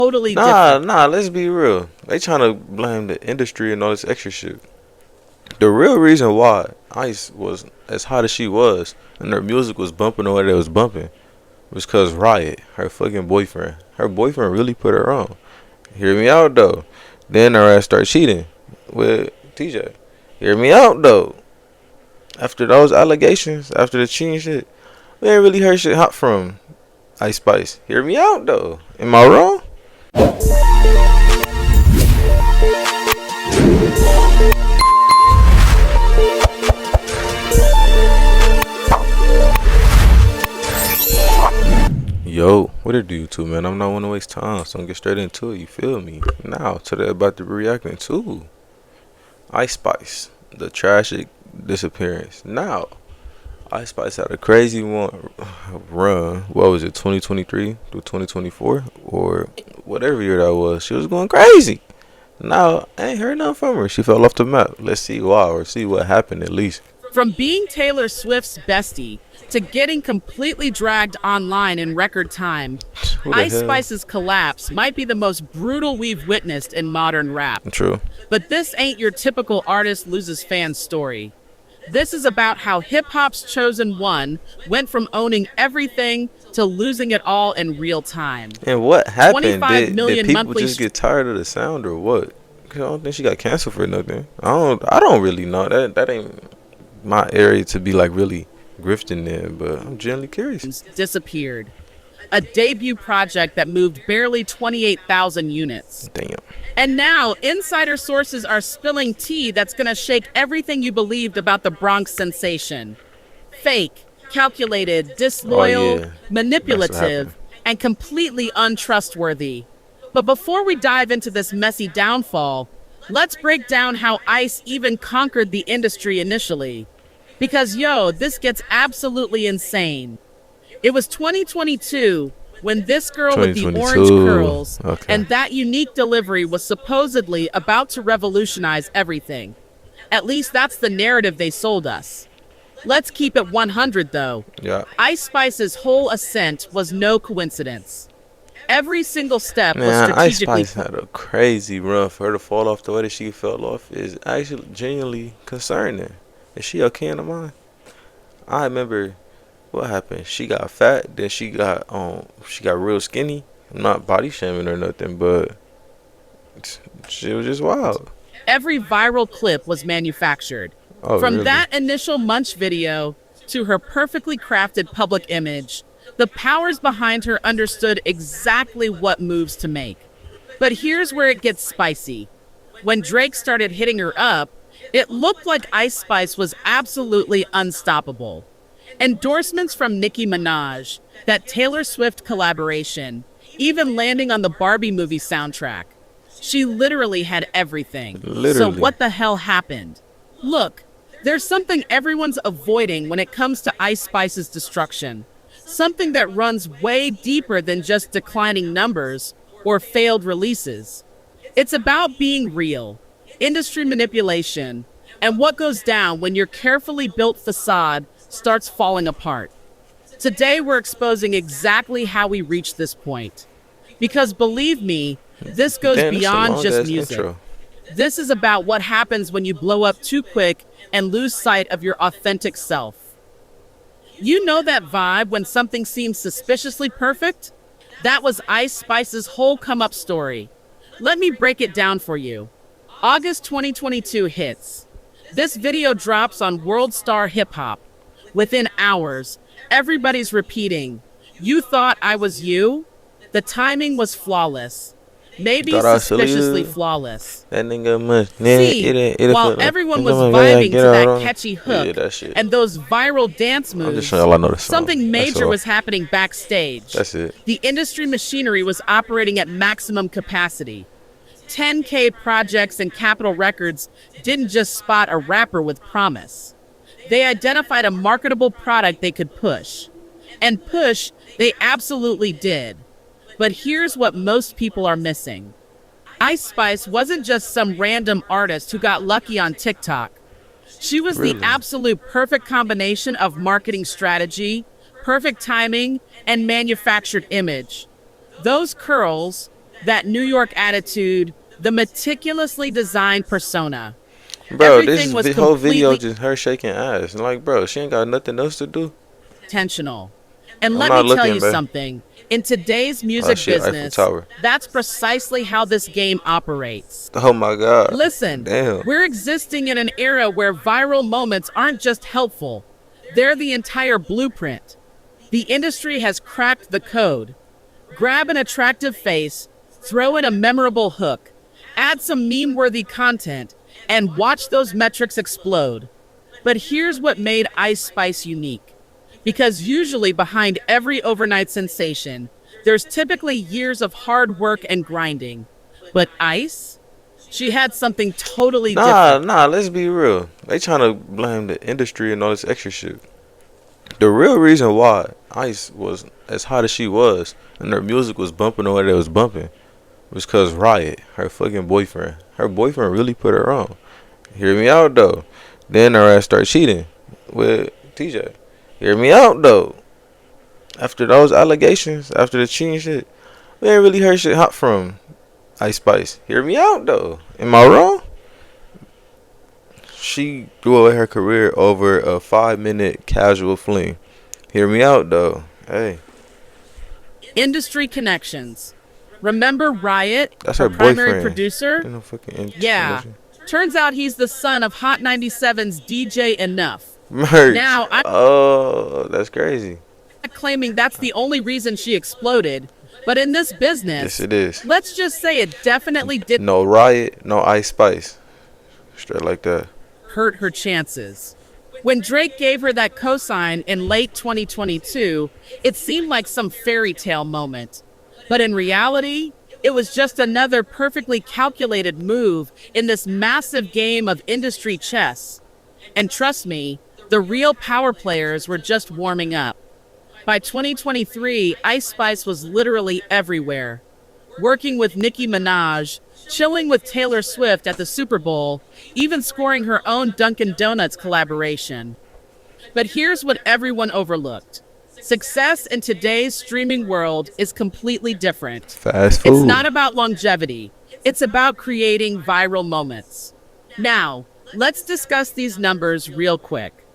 totally Nah, different. nah, let's be real. They trying to blame the industry and all this extra shit. The real reason why Ice was as hot as she was and her music was bumping the way that it was bumping was because Riot, her fucking boyfriend, her boyfriend really put her on. Hear me out though. Then her ass started cheating with TJ. Hear me out though. After those allegations, after the cheating shit, we ain't really heard shit hot from Ice Spice. Hear me out though. Am I wrong? Yo, what it do, YouTube, man? I'm not want to waste time, so I'm get straight into it. You feel me? Now, today about to be reacting to Ice Spice, the tragic disappearance. Now, Ice Spice had a crazy run. What was it, 2023 through 2024 or whatever year that was? She was going crazy. Now, I ain't heard nothing from her. She fell off the map. Let's see why, or see what happened at least. From being Taylor Swift's bestie to getting completely dragged online in record time, Who the Ice hell? Spice's collapse might be the most brutal we've witnessed in modern rap. True. But this ain't your typical artist loses fans story. This is about how hip-hop's chosen one went from owning everything to losing it all in real time. And what happened? 25 Did million people monthly just get tired of the sound or what? 'Cause I don't think she got canceled for nothing. I don't really know. That ain't my area to be like really grifting in, but I'm genuinely curious. Disappeared. A debut project that moved barely 28,000 units. Damn. And now, insider sources are spilling tea that's going to shake everything you believed about the Bronx sensation. Fake, calculated, disloyal, Oh, yeah. That's what manipulative, happened. and completely untrustworthy. But before we dive into this messy downfall, let's break down how Ice even conquered the industry initially. Because, yo, this gets absolutely insane. It was 2022 when this girl with the orange 2022. curls Okay. and that unique delivery was supposedly about to revolutionize everything. At least that's the narrative they sold us. Let's keep it 100 though. Yeah. Ice Spice's whole ascent was no coincidence. Every single step was Man, Ice strategically Spice had a crazy run. For her to fall off the way that she fell off is actually genuinely concerning. Is she okay in the mind? I remember what happened. She got fat, then she got real skinny. I'm not body shaming or nothing, but she was just wild. every viral clip was manufactured. Oh, From really? that initial Munch video to her perfectly crafted public image, the powers behind her understood exactly what moves to make. But here's where it gets spicy. When Drake started hitting her up, it looked like Ice Spice was absolutely unstoppable. Endorsements from Nicki Minaj, that Taylor Swift collaboration, even landing on the Barbie movie soundtrack. She literally had everything. So Literally. what the hell happened? Look, there's something everyone's avoiding when it comes to Ice Spice's destruction. Something that runs way deeper than just declining numbers or failed releases. It's about being real, industry manipulation, and what goes down when your carefully built facade starts falling apart. Today, we're exposing exactly how we reached this point. Because believe me, this goes Damn, that's a beyond just long-ass music. intro. This is about what happens when you blow up too quick and lose sight of your authentic self. You know that vibe when something seems suspiciously perfect? That was Ice Spice's whole come-up story. Let me break it down for you. August 2022 hits. This video drops on World Star Hip Hop. Within hours, everybody's repeating, "You thought I was you?" The timing was flawless. Maybe Thought I was suspiciously you. flawless. That nigga must. See, while everyone was vibing to that catchy hook Yeah, that shit. and those viral dance I'm moves, just showing y'all I know the song. something That's major all. was happening backstage. That's it. The industry machinery was operating at maximum capacity. 10K Projects and Capitol Records didn't just spot a rapper with promise. They identified a marketable product they could push. And push, they absolutely did. But here's what most people are missing. Ice Spice wasn't just some random artist who got lucky on TikTok. She was the Really? absolute perfect combination of marketing strategy, perfect timing, and manufactured image. Those curls, That New York attitude, the meticulously designed persona. Bro, Everything was whole video completely just her shaking ass. And like, bro, she ain't got nothing else to do. intentional. And I'm let not me tell looking, you bro. something. In today's Oh music shit, Eiffel business, Tower. that's precisely how this game operates. Oh my god. Listen, Damn. we're existing in an era where viral moments aren't just helpful, they're the entire blueprint. The industry has cracked the code. Grab an attractive face, throw in a memorable hook, add some meme worthy content, and watch those metrics explode. But here's what made Ice Spice unique. Because usually behind every overnight sensation, there's typically years of hard work and grinding. But Ice? She had something totally different. Nah, let's be real. They trying to blame the industry and all this extra shit. The real reason why Ice was as hot as she was and her music was bumping the way that it was bumping was because Riot, her boyfriend really put her on. Hear me out though. Then her ass started cheating with TJ. Hear me out though. After those allegations, after the cheating shit, we ain't really heard shit hot from Ice Spice. Hear me out though. Am I wrong? She threw away her career over a 5-minute casual fling. Hear me out though. Hey, Industry connections. Remember Riot, that's her her primary boyfriend. producer? Ain't no fucking Yeah. Turns out he's the son of Hot 97's DJ Enough. merch. Now, I'm Oh, that's crazy. not claiming that's the only reason she exploded, but in this Yes, business, it is. let's just say it definitely did No Riot, no Ice Spice. Straight like that. hurt her chances. When Drake gave her that cosign in late 2022, it seemed like some fairy tale moment. But in reality, it was just another perfectly calculated move in this massive game of industry chess. And trust me, the real power players were just warming up. By 2023, Ice Spice was literally everywhere. Working with Nicki Minaj, chilling with Taylor Swift at the Super Bowl, even scoring her own Dunkin' Donuts collaboration. But here's what everyone overlooked. Success in today's streaming world is completely different. Fast It's food. not about longevity, it's about creating viral moments. Now, let's discuss these numbers real quick.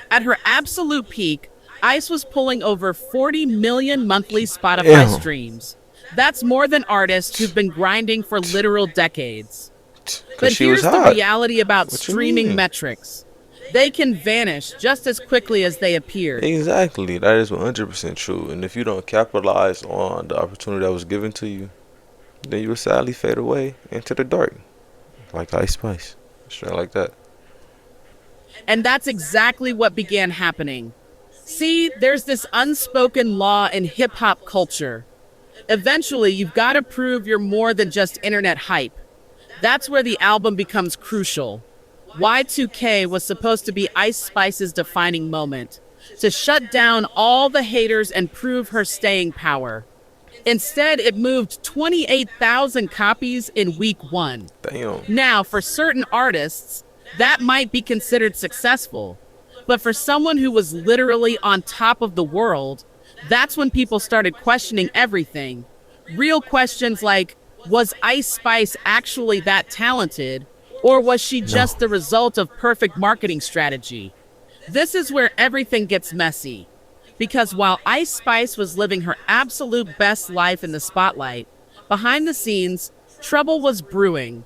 At her absolute peak, Ice was pulling over 40 million monthly Spotify Ew. streams. That's more than artists who've been grinding for literal decades. But Cause she was here's the hot. reality about What you streaming mean? metrics. They can vanish just as quickly as they appeared. Exactly. That is 100% true. And if you don't capitalize on the opportunity that was given to you, then you will sadly fade away into the dark. Like Ice Spice. Straight like that. And that's exactly what began happening. See, there's this unspoken law in hip hop culture. Eventually, you've got to prove you're more than just internet hype. That's where the album becomes crucial. Y2K was supposed to be Ice Spice's defining moment, to shut down all the haters and prove her staying power. Instead, it moved 28,000 copies in week one. Damn. Now, for certain artists, that might be considered successful. But for someone who was literally on top of the world, that's when people started questioning everything. Real questions like, was Ice Spice actually that talented? Or was she just the result of perfect marketing strategy? This is where everything gets messy. Because while Ice Spice was living her absolute best life in the spotlight, behind the scenes, trouble was brewing.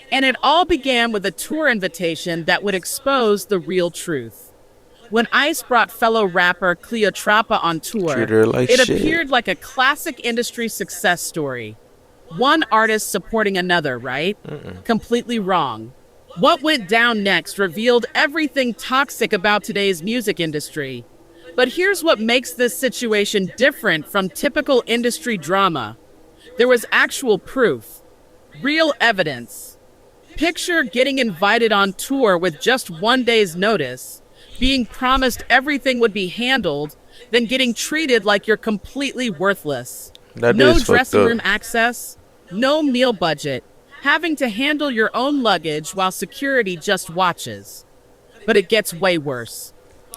And it all began with a tour invitation that would expose the real truth. When Ice brought fellow rapper Cleotrapa on tour, Treat her like it shit. appeared like a classic industry success story. One artist supporting another, right? Completely wrong. What went down next revealed everything toxic about today's music industry. But here's what makes this situation different from typical industry drama. There was actual proof, real evidence. Picture getting invited on tour with just one day's notice, being promised everything would be handled, then getting treated like you're completely worthless. That No is fucked dressing up. room access, no meal budget, having to handle your own luggage while security just watches. But it gets way worse.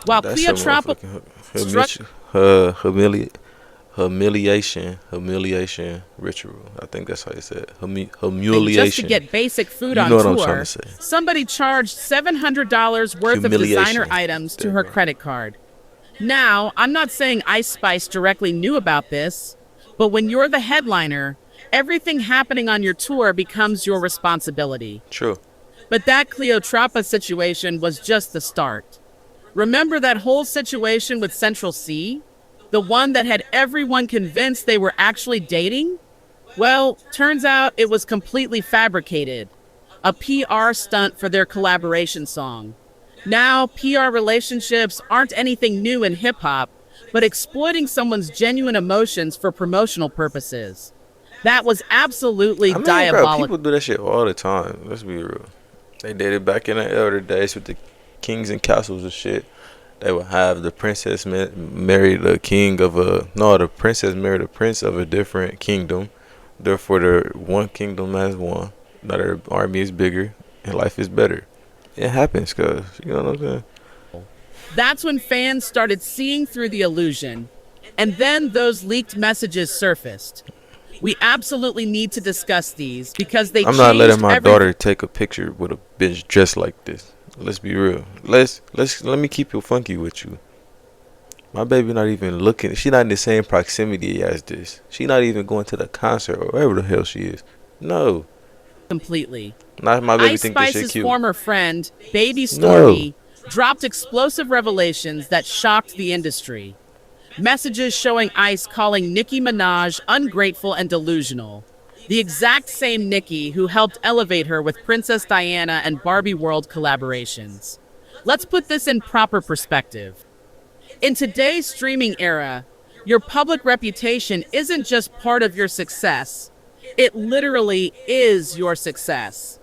While That's some Cleotrapa motherfucking humiliation. humiliation ritual. I think that's how you say it. Just to Humiliation. get basic food You on know what I'm trying to tour, say. somebody charged $700 worth of designer Humiliation. items to There you her go. credit card. Now, I'm not saying Ice Spice directly knew about this, but when you're the headliner, everything happening on your tour becomes your responsibility. True. But that Cleotrapa situation was just the start. Remember that whole situation with Central C? The one that had everyone convinced they were actually dating? Well, turns out it was completely fabricated. A PR stunt for their collaboration song. Now, PR relationships aren't anything new in hip hop, but exploiting someone's genuine emotions for promotional purposes. That was absolutely I mean, bro, people diabolical. do that shit all the time. Let's be real. They did it back in the elder days with the kings and castles and shit. They would have the princess marry the king of a no, the princess married a prince of a different kingdom. Therefore, the one kingdom has won. Now their army is bigger and life is better. It happens, cause you know what I'm saying. That's when fans started seeing through the illusion. And then those leaked messages surfaced. We absolutely need to discuss these because they I'm not letting changed my everything. daughter take a picture with a bitch dressed like this. Let's be real. Let me keep it funky with you. My baby not even looking. She not in the same proximity as this. She not even going to the concert or wherever the hell she is. No, Completely. not my baby Ice think this shit Spice's cute. former friend, Baby No. Stormy, dropped explosive revelations that shocked the industry. Messages showing Ice calling Nicki Minaj ungrateful and delusional. The exact same Nicki who helped elevate her with Princess Diana and Barbie World collaborations. Let's put this in proper perspective. In today's streaming era, your public reputation isn't just part of your success, it literally is your success.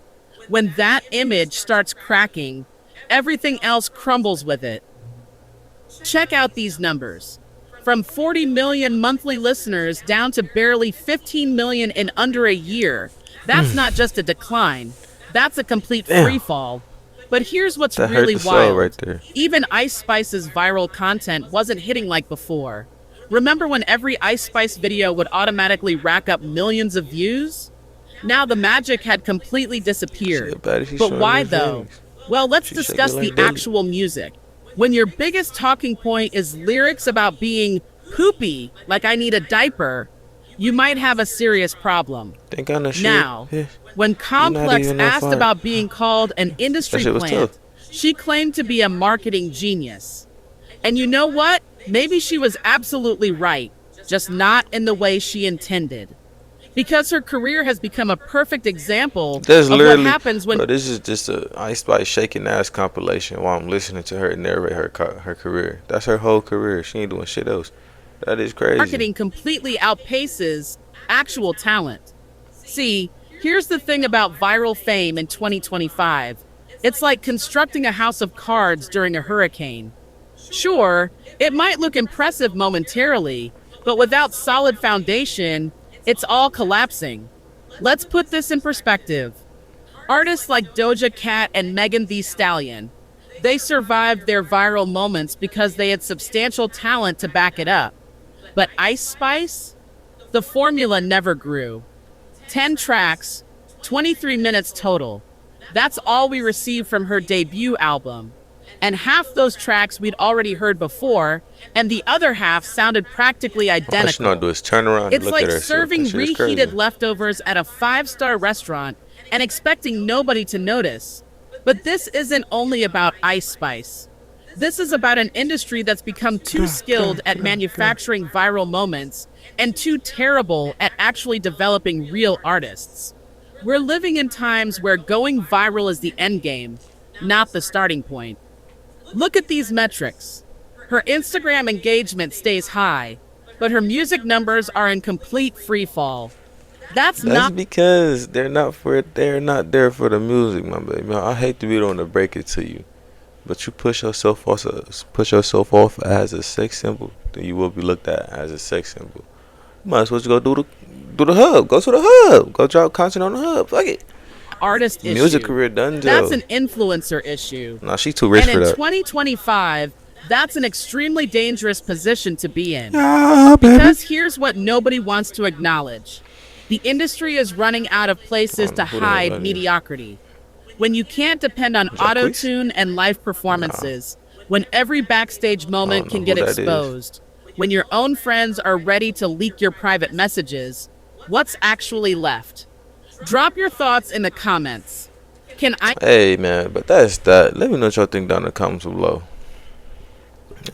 When that image starts cracking, everything else crumbles with it. Check out these numbers. From 40 million monthly listeners down to barely 15 million in under a year. That's not just a decline, that's a complete Damn. free fall. But here's what's That hurt really the soul wild. right there. Even Ice Spice's viral content wasn't hitting like before. Remember when every Ice Spice video would automatically rack up millions of views? Now the magic had completely She a disappeared. baddie, she But showing why those though? legs. Well, let's She discuss shaking the like Debbie. actual music. When your biggest talking point is lyrics about being poopy, like I need a diaper, you might have a serious problem. Think on that shit. Now, Yeah. when Complex even that asked fine. about being called an industry That shit was plant, tough. she claimed to be a marketing genius. And you know what? Maybe she was absolutely right, just not in the way she intended. Because her career has become a perfect example That's of what literally, happens when bro, this is just a Ice Spice shaking ass compilation while I'm listening to her narrate her career. That's her whole career. She ain't doing shit else. That is crazy. marketing completely outpaces actual talent. See, here's the thing about viral fame in 2025. It's like constructing a house of cards during a hurricane. Sure, it might look impressive momentarily, but without solid foundation, it's all collapsing. Let's put this in perspective. Artists like Doja Cat and Megan Thee Stallion, they survived their viral moments because they had substantial talent to back it up. But Ice Spice? The formula never grew. 10 tracks, 23 minutes total. That's all we received from her debut album. And half those tracks we'd already heard before, and the other half sounded practically All she know identical. to do is turn around and It's look like at herself. serving That shit is reheated crazy. leftovers at a five-star restaurant and expecting nobody to notice. But this isn't only about Ice Spice. This is about an industry that's become too skilled at manufacturing viral moments and too terrible at actually developing real artists. We're living in times where going viral is the end game, not the starting point. Look at these metrics. Her Instagram engagement stays high, but her music numbers are in complete free fall. That's That's not because they're not there for the music, my baby. I hate to be the one to break it to you, but you push yourself off as a sex symbol, then you will be looked at as a sex symbol. You might as well just go do the hub. Go to the hub. Go drop content on the hub. Fuck it. artist issue. Music career done, That's Joe. an influencer issue. Nah, she too rich And for in that. 2025, That's an extremely dangerous position to be in. Yeah, baby. Because here's what nobody wants to acknowledge: the industry is running out of I places don't know to who the hell hide that is. mediocrity. When you can't depend on Is that auto Pice? tune and live Nah, performances, when every backstage I moment don't know can who get that is. exposed, when your own friends are ready to leak your private messages, what's actually left? Drop your thoughts in the comments. Can I? Hey man, but that's that. Let me know what y'all think down in the comments below.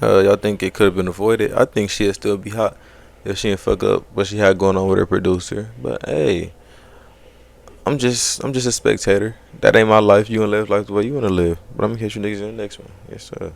Y'all think it could have been avoided? I think she'd still be hot if she didn't fuck up what she had going on with her producer. But hey, I'm just a spectator. That ain't my life. You gonna live life the way you wanna live. But I'm gonna catch you niggas in the next one. Yes sir.